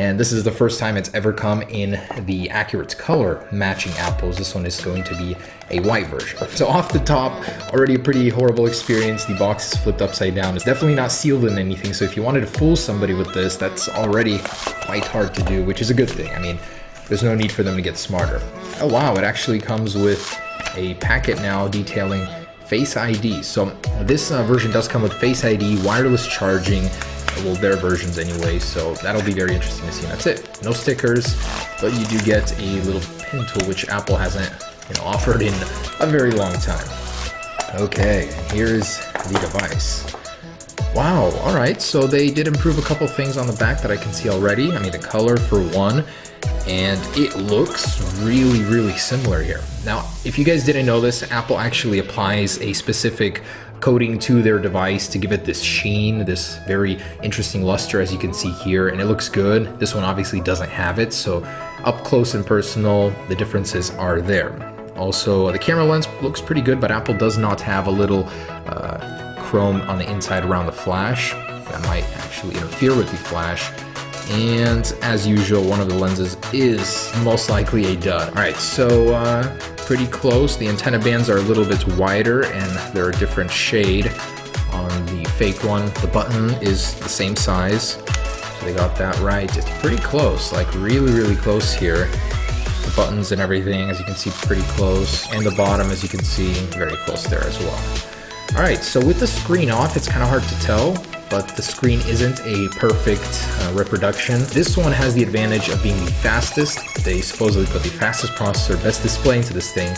And this is the first time it's ever come in the accurate color matching apples. This one is going to be a white version. So off the top, already a pretty horrible experience. The box is flipped upside down. It's definitely not sealed in anything. So if you wanted to fool somebody with this, that's already quite hard to do, which is a good thing. I mean, there's no need for them to get smarter. Oh wow, it actually comes with a packet now detailing Face ID. So this version does come with Face ID, wireless charging, well, their versions anyway, so that'll be very interesting to see. And that's it. No stickers, but you do get a little pin tool, which Apple hasn't, offered in a very long time. Okay, here's the device. Wow, all right, so they did improve a couple things on the back that I can see already. I mean, the color for one, and it looks really, really similar here. Now, if you guys didn't know this, Apple actually applies a specific coating to their device to give it this sheen, this very interesting luster, as you can see here, and it looks good. This one obviously doesn't have it, so up close and personal, the differences are there. Also, the camera lens looks pretty good, but Apple does not have a little chrome on the inside around the flash. That might actually interfere with the flash. And as usual, one of the lenses is most likely a dud. All right, so pretty close. The antenna bands are a little bit wider and they're a different shade on the fake one. The button is the same size, so they got that right. It's pretty close, like really, really close here. The buttons and everything, as you can see, pretty close. And the bottom, as you can see, very close there as well. All right, so with the screen off, it's kind of hard to tell, but the screen isn't a perfect reproduction. This one has the advantage of being the fastest. They supposedly put the fastest processor, best display into this thing,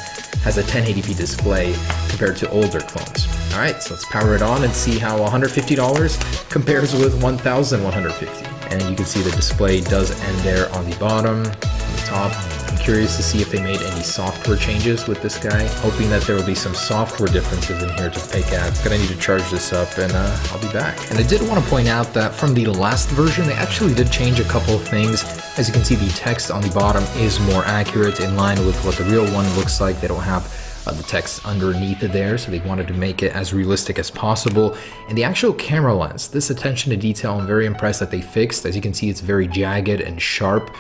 has a 1080p display compared to older clones. All right, so let's power it on and see how $150 compares with $1,150. And you can see the display does end there on the bottom, on the top. I'm curious to see if they made any software changes with this guy, hoping that there will be some software differences in here to pick at. Gonna need to charge this up, and I'll be back. And I did want to point out that from the last version, they actually did change a couple of things. As you can see, the text on the bottom is more accurate, in line with what the real one looks like. They don't have the text underneath there, so they wanted to make it as realistic as possible. And the actual camera lens, this attention to detail, I'm very impressed that they fixed. As you can see, it's very jagged and sharp,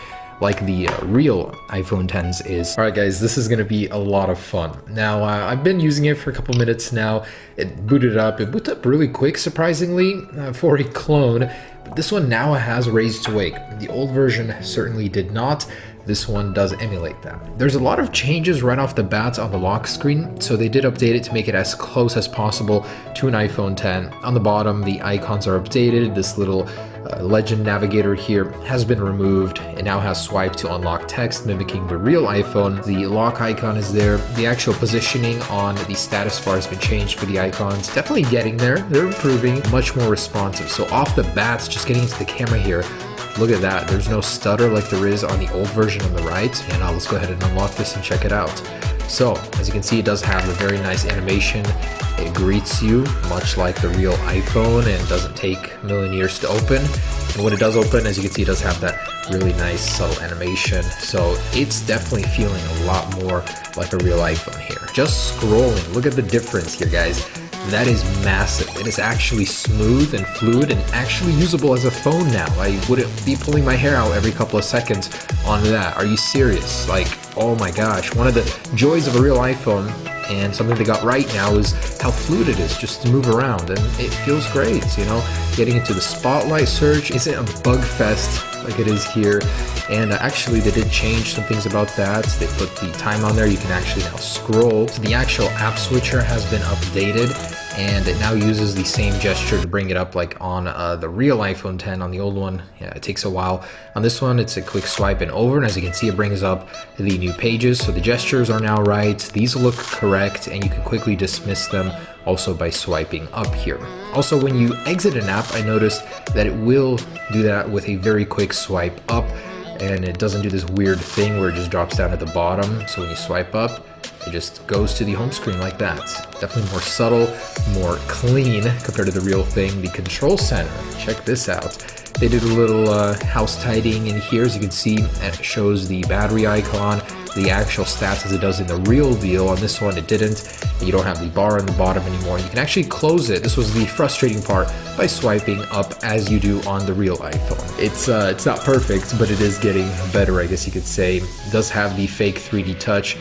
like the real iPhone Xs is. All right, guys, this is gonna be a lot of fun. Now, I've been using it for a couple minutes now. It booted up. It booted up really quick, surprisingly, for a clone. But this one now has raise to wake. The old version certainly did not. This one does emulate that. There's a lot of changes right off the bat on the lock screen, so they did update it to make it as close as possible to an iPhone X. On the bottom, the icons are updated. This little legend navigator here has been removed. It now has swipe to unlock text, mimicking the real iPhone. The lock icon is there. The actual positioning on the status bar has been changed for the icons. Definitely getting there. They're improving, much more responsive. So off the bat, just getting into the camera here, look at that. There's no stutter like there is on the old version on the right. And let's go ahead and unlock this and check it out. So, as you can see, it does have a very nice animation. It greets you, much like the real iPhone, and doesn't take a million years to open. And when it does open, as you can see, it does have that really nice, subtle animation. So, it's definitely feeling a lot more like a real iPhone here. Just scrolling, look at the difference here, guys. That is massive. It is actually smooth and fluid and actually usable as a phone now. I wouldn't be pulling my hair out every couple of seconds on that. Are you serious? Like, oh my gosh. One of the joys of a real iPhone, and something they got right now, is how fluid it is just to move around, and it feels great, Getting into the spotlight search isn't a bug fest like it is here. And actually, they did change some things about that. They put the time on there. You can actually now scroll. So the actual app switcher has been updated, and it now uses the same gesture to bring it up like on the real iPhone X. On the old one, yeah, it takes a while. On this one, it's a quick swipe and over, and as you can see, it brings up the new pages. So the gestures are now right. These look correct, and you can quickly dismiss them also by swiping up here. Also, when you exit an app, I noticed that it will do that with a very quick swipe up, and it doesn't do this weird thing where it just drops down at the bottom. So when you swipe up, it just goes to the home screen like that. Definitely more subtle, more clean compared to the real thing. The control center, check this out. They did a little house tidying in here. As you can see, it shows the battery icon, the actual stats as it does in the real deal. On this one, it didn't. You don't have the bar on the bottom anymore. You can actually close it. This was the frustrating part by swiping up as you do on the real iPhone. It's not perfect, but it is getting better, I guess you could say. It does have the fake 3D touch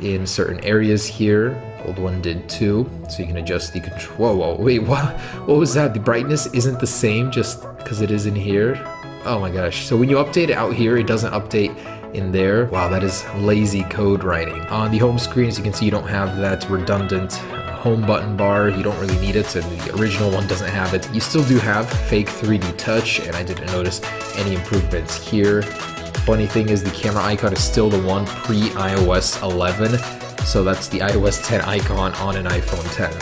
in certain areas here. Old one did too, so you can adjust the control. Whoa, wait, what was that? The brightness isn't the same just because it is in here. Oh my gosh. So when you update it out here, it doesn't update in there. Wow, that is lazy code writing. On the home screen, as you can see, you don't have that redundant home button bar. You don't really need it, and the original one doesn't have it. You still do have fake 3D touch, and I didn't notice any improvements here. Funny thing is the camera icon is still the one pre-iOS 11, so that's the iOS 10 icon on an iPhone 10.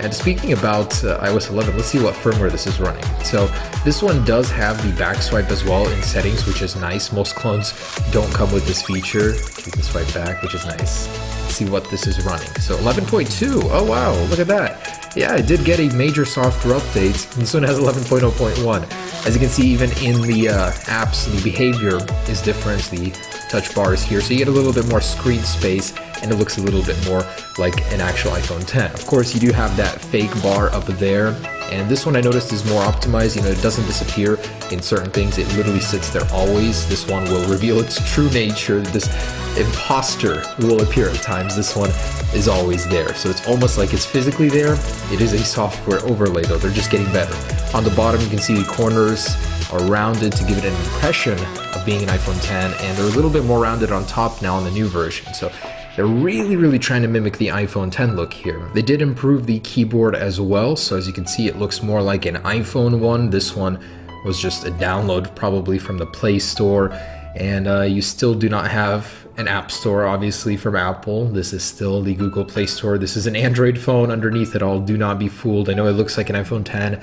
And speaking about iOS 11, let's see what firmware this is running. So this one does have the back swipe as well in settings, which is nice. Most clones don't come with this feature. You can swipe back, which is nice. Let's see what this is running. So 11.2, oh wow, look at that. Yeah, it did get a major software update. This one has 11.0.1. As you can see, even in the apps, the behavior is different. The touch bar is here, so you get a little bit more screen space, and it looks a little bit more like an actual iPhone 10. Of course, you do have that fake bar up there, and this one I noticed is more optimized. You know, it doesn't disappear in certain things. It literally sits there always. This one will reveal its true nature. This imposter will appear at times. This one is always there, so it's almost like it's physically there. It is a software overlay though. They're just getting better. On the bottom, you can see the corners are rounded to give it an impression of being an iPhone 10, and they're a little bit more rounded on top now on the new version. So they're really trying to mimic the iPhone 10 look here. They did improve the keyboard as well, so as you can see, it looks more like an iPhone one. This one was just a download probably from the Play Store, and you still do not have an App Store, obviously, from Apple. This is still the Google Play Store. This is an Android phone underneath it all. Do not be fooled. I know it looks like an iPhone 10,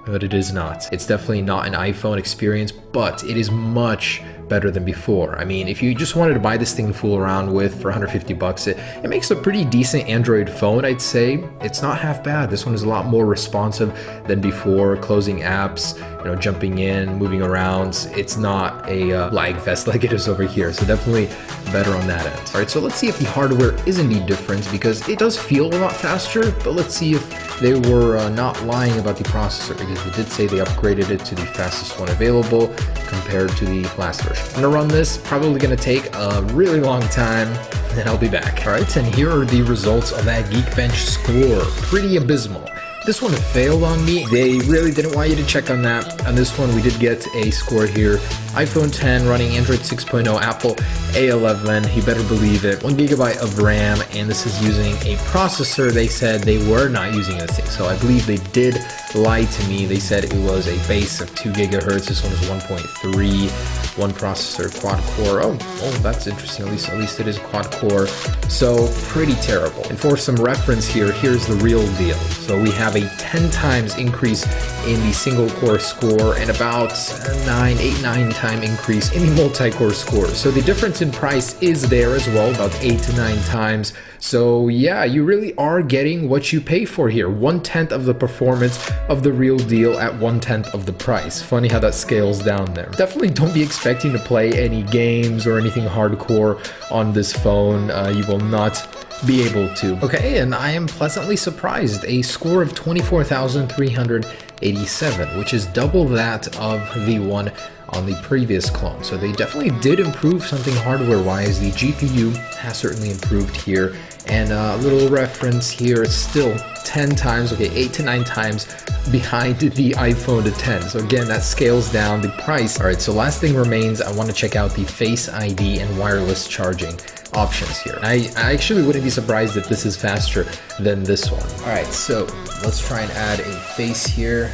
but it is not. It's definitely not an iPhone experience, but it is much better than before. I mean, if you just wanted to buy this thing to fool around with for 150 bucks, it makes a pretty decent Android phone, I'd say. It's not half bad. This one is a lot more responsive than before, closing apps, you know, jumping in, moving around. It's not a lag fest like it is over here, so definitely better on that end. All right, so let's see if the hardware is indeed different, because it does feel a lot faster, but let's see if they were not lying about the processor, because they did say they upgraded it to the fastest one available compared to the last version. I'm gonna run this, probably gonna take a really long time, and I'll be back. All right, and here are the results of that Geekbench score. Pretty abysmal. This one failed on me. They really didn't want you to check on that. On this one, we did get a score here. iPhone 10 running Android 6.0, Apple A11, you better believe it. 1 GB of RAM, and this is using a processor they said they were not using this thing. So I believe they did lie to me. They said it was a base of 2 gigahertz. This one is 1.3. One processor, quad core. Oh, that's interesting. At least it is quad core. So pretty terrible. And for some reference here, here's the real deal. So we have a 10 times increase in the single core score and about 8-9 time increase in the multi-core score. So the difference in price is there as well, about 8 to 9 times. So yeah, you really are getting what you pay for here. 1/10 of the performance of the real deal at 1/10 of the price. Funny how that scales down there. Definitely don't be expecting to play any games or anything hardcore on this phone. You will not be able to. Okay, and I am pleasantly surprised. A score of 24,387, which is double that of the one on the previous clone. So they definitely did improve something hardware-wise. The GPU has certainly improved here. And a little reference here, it's still 10 times, okay, 8 to 9 times behind the iPhone 10. So again, that scales down the price. All right, so last thing remains, I want to check out the Face ID and wireless charging options here. I actually wouldn't be surprised if this is faster than this one. All right, so let's try and add a face here.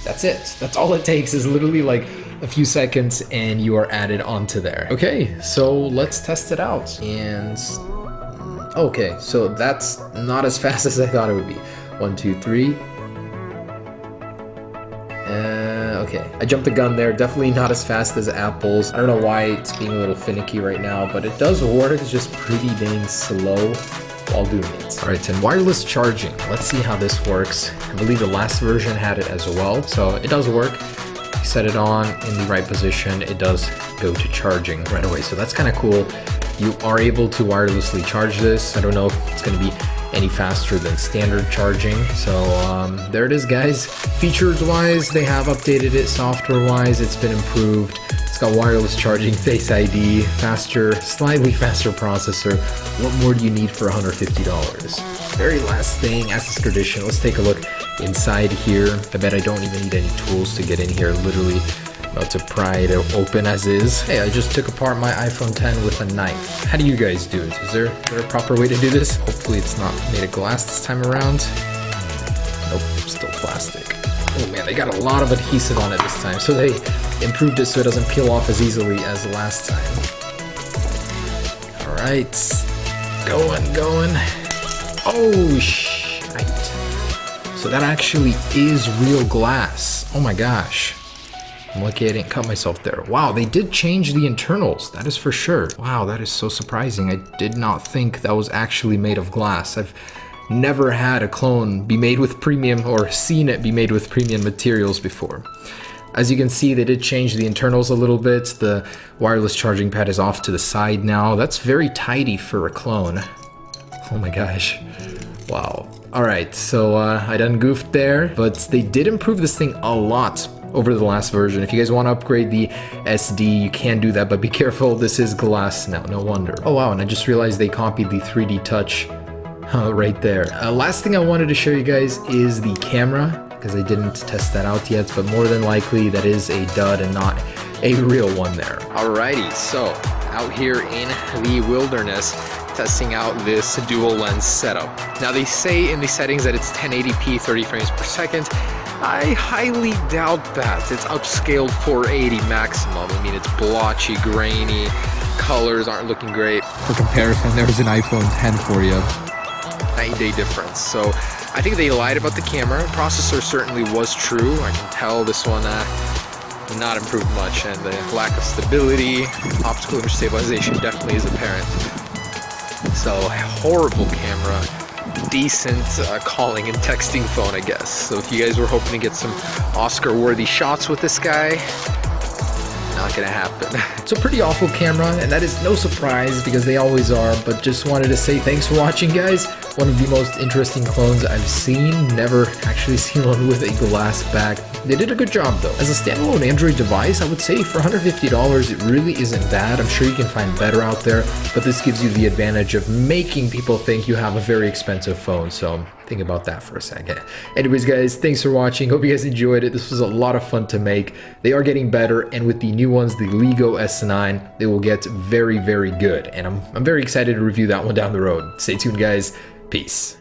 That's it. That's all it takes, is literally like a few seconds and you are added onto there. Okay, so let's test it out. And okay, so that's not as fast as I thought it would be. 1, 2, 3. Okay, I jumped the gun there. Definitely not as fast as Apple's. I don't know why it's being a little finicky right now, but it does work. It's just pretty dang slow while doing it. All right, and wireless charging. Let's see how this works. I believe the last version had it as well, so it does work. You set it on in the right position, it does go to charging right away. So that's kind of cool. you are able to wirelessly charge this. I don't know if it's going to be any faster than standard charging. So there it is, guys. Features wise, they have updated it. Software wise, it's been improved. It's got wireless charging, Face ID, faster, slightly faster processor. What more do you need for $150? Very last thing, as is tradition, let's take a look inside here. I bet I don't even need any tools to get in here. Literally about to pry it open as is. Hey, I just took apart my iPhone 10 with a knife. How do you guys do it? Is there a proper way to do this? Hopefully it's not made of glass this time around. Nope, still plastic. Oh man, they got a lot of adhesive on it this time, so they improved it so it doesn't peel off as easily as last time. All right, going. Oh, shite. So that actually is real glass. Oh my gosh. I'm lucky I didn't cut myself there. Wow, they did change the internals, that is for sure. Wow, that is so surprising. I did not think that was actually made of glass. I've never had a clone be made with premium, or seen it be made with premium materials before. As you can see, they did change the internals a little bit. The wireless charging pad is off to the side now. That's very tidy for a clone. Oh my gosh. Wow. Alright, so I done goofed there, but they did improve this thing a lot over the last version. If you guys want to upgrade the SD, you can do that, but be careful, this is glass now, no wonder. Oh wow, and I just realized they copied the 3D touch right there. Last thing I wanted to show you guys is the camera, because I didn't test that out yet, but more than likely that is a dud and not a real one there. Alrighty, so out here in the wilderness, testing out this dual lens setup. Now they say in the settings that it's 1080p 30 frames per second. I highly doubt that. It's upscaled 480 maximum. I mean, it's blotchy, grainy, colors aren't looking great. For comparison, there's an iPhone 10 for you. 9-day difference. So I think they lied about the camera. Processor certainly was true. I can tell this one not improved much, and the lack of stability, optical image stabilization definitely is apparent. So horrible camera. Decent calling and texting phone, I guess. So if you guys were hoping to get some Oscar-worthy shots with this guy, not gonna happen. It's a pretty awful camera, and that is no surprise because they always are, but just wanted to say thanks for watching, guys. One of the most interesting clones I've seen. Never actually seen one with a glass back. They did a good job though. As a standalone Android device, I would say for $150 it really isn't bad. I'm sure you can find better out there, but this gives you the advantage of making people think you have a very expensive phone, so think about that for a second. Anyways, guys, thanks for watching. Hope you guys enjoyed it. This was a lot of fun to make. They are getting better, and with the new ones, the LEGO S9, they will get very, very good, and I'm very excited to review that one down the road. Stay tuned, guys. Peace.